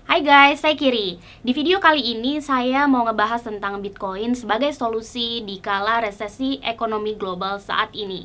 Hai guys, saya Kiri. Di video kali ini saya mau ngebahas tentang Bitcoin sebagai solusi di kala resesi ekonomi global saat ini.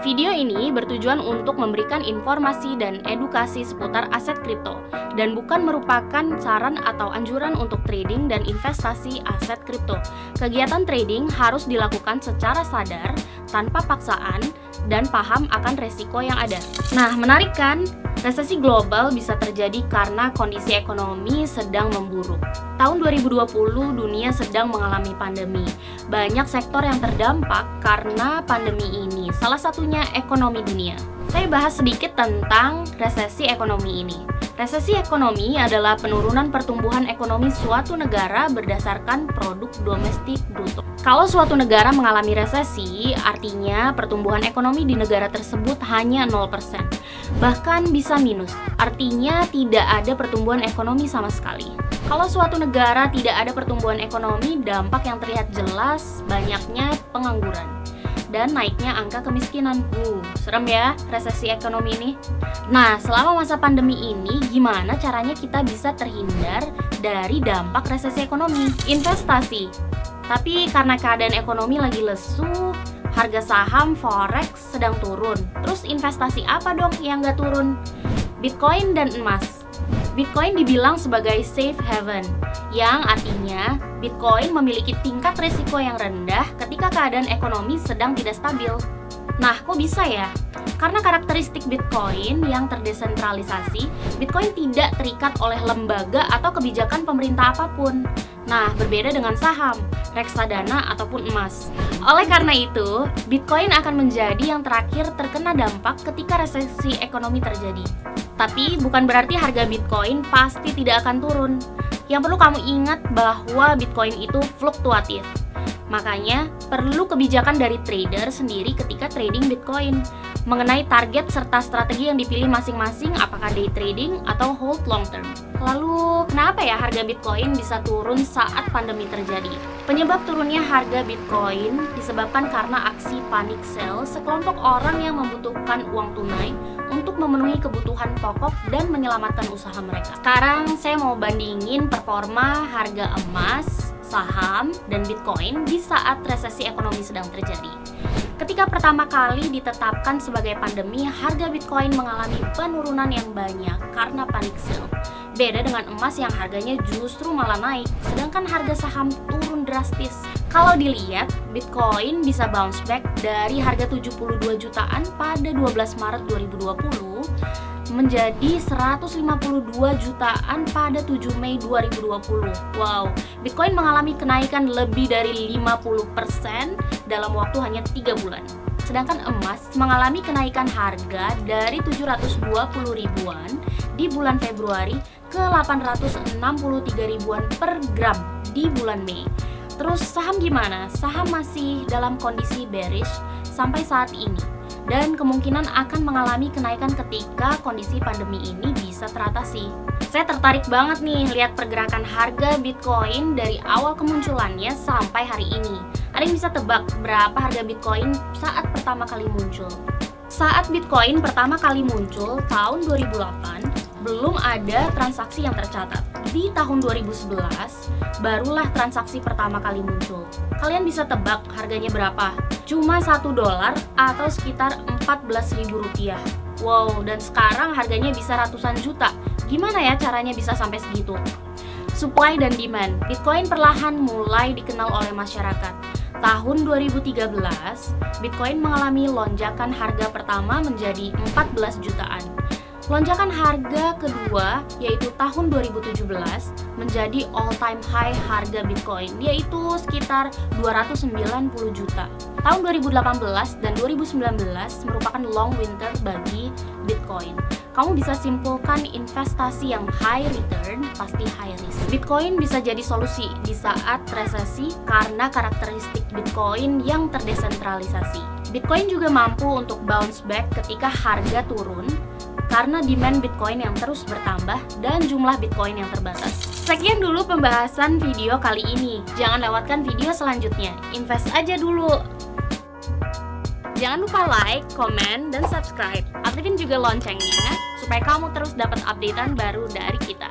Video ini bertujuan untuk memberikan informasi dan edukasi seputar aset kripto dan bukan merupakan saran atau anjuran untuk trading dan investasi aset kripto. Kegiatan trading harus dilakukan secara sadar, tanpa paksaan, dan paham akan resiko yang ada. Nah, menarik kan? Resesi global bisa terjadi karena kondisi ekonomi sedang memburuk. Tahun 2020 dunia sedang mengalami pandemi. Banyak sektor yang terdampak karena pandemi ini, salah satunya ekonomi dunia. Saya bahas sedikit tentang resesi ekonomi ini. Resesi ekonomi adalah penurunan pertumbuhan ekonomi suatu negara berdasarkan produk domestik bruto. Kalau suatu negara mengalami resesi, artinya pertumbuhan ekonomi di negara tersebut hanya 0%. Bahkan bisa minus, artinya tidak ada pertumbuhan ekonomi sama sekali. Kalau suatu negara tidak ada pertumbuhan ekonomi, dampak yang terlihat jelas banyaknya pengangguran dan naiknya angka kemiskinan. Serem ya resesi ekonomi ini. Nah, selama masa pandemi ini, gimana caranya kita bisa terhindar dari dampak resesi ekonomi? Investasi. Tapi karena keadaan ekonomi lagi lesu, harga saham forex sedang turun. Terus investasi apa dong yang nggak turun? Bitcoin dan emas. Bitcoin dibilang sebagai safe haven, yang artinya Bitcoin memiliki tingkat risiko yang rendah ketika keadaan ekonomi sedang tidak stabil. Nah, kok bisa ya? Karena karakteristik Bitcoin yang terdesentralisasi, Bitcoin tidak terikat oleh lembaga atau kebijakan pemerintah apapun. Nah, berbeda dengan saham, reksadana, ataupun emas. Oleh karena itu, Bitcoin akan menjadi yang terakhir terkena dampak ketika resesi ekonomi terjadi. Tapi bukan berarti harga Bitcoin pasti tidak akan turun. Yang perlu kamu ingat bahwa Bitcoin itu fluktuatif. Makanya, perlu kebijakan dari trader sendiri ketika trading Bitcoin mengenai target serta strategi yang dipilih masing-masing, apakah day trading atau hold long term. Lalu, kenapa ya harga Bitcoin bisa turun saat pandemi terjadi? Penyebab turunnya harga Bitcoin disebabkan karena aksi panic sell sekelompok orang yang membutuhkan uang tunai untuk memenuhi kebutuhan pokok dan menyelamatkan usaha mereka. Sekarang saya mau bandingin performa harga emas, saham, dan Bitcoin di saat resesi ekonomi sedang terjadi. Ketika pertama kali ditetapkan sebagai pandemi, harga Bitcoin mengalami penurunan yang banyak karena panic sell. Beda dengan emas yang harganya justru malah naik, sedangkan harga saham turun drastis. Kalau dilihat, Bitcoin bisa bounce back dari harga 72 jutaan pada 12 Maret 2020 menjadi 152 jutaan pada 7 Mei 2020. Wow, Bitcoin mengalami kenaikan lebih dari 50% dalam waktu hanya 3 bulan. Sedangkan emas mengalami kenaikan harga dari 720 ribuan di bulan Februari ke 863 ribuan per gram di bulan Mei. Terus saham gimana? Saham masih dalam kondisi bearish sampai saat ini, dan kemungkinan akan mengalami kenaikan ketika kondisi pandemi ini bisa teratasi. Saya tertarik banget nih lihat pergerakan harga Bitcoin dari awal kemunculannya sampai hari ini. Ada yang bisa tebak berapa harga Bitcoin saat pertama kali muncul? Saat Bitcoin pertama kali muncul tahun 2008, belum ada transaksi yang tercatat. Di tahun 2011, barulah transaksi pertama kali muncul. Kalian bisa tebak harganya berapa? Cuma $1 atau sekitar Rp14.000. Wow, dan sekarang harganya bisa ratusan juta. Gimana ya caranya bisa sampai segitu? Supply dan demand, Bitcoin perlahan mulai dikenal oleh masyarakat. Tahun 2013, Bitcoin mengalami lonjakan harga pertama menjadi 14 jutaan. Lonjakan harga kedua, yaitu tahun 2017, menjadi all-time high harga Bitcoin, yaitu sekitar 290 juta. Tahun 2018 dan 2019 merupakan long winter bagi Bitcoin. Kamu bisa simpulkan investasi yang high return pasti high risk. Bitcoin bisa jadi solusi di saat resesi karena karakteristik Bitcoin yang terdesentralisasi. Bitcoin juga mampu untuk bounce back ketika harga turun karena demand Bitcoin yang terus bertambah dan jumlah Bitcoin yang terbatas. Sekian dulu pembahasan video kali ini. Jangan lewatkan video selanjutnya. Invest aja dulu. Jangan lupa like, komen, dan subscribe. Aktifin juga loncengnya supaya kamu terus dapat updatean baru dari kita.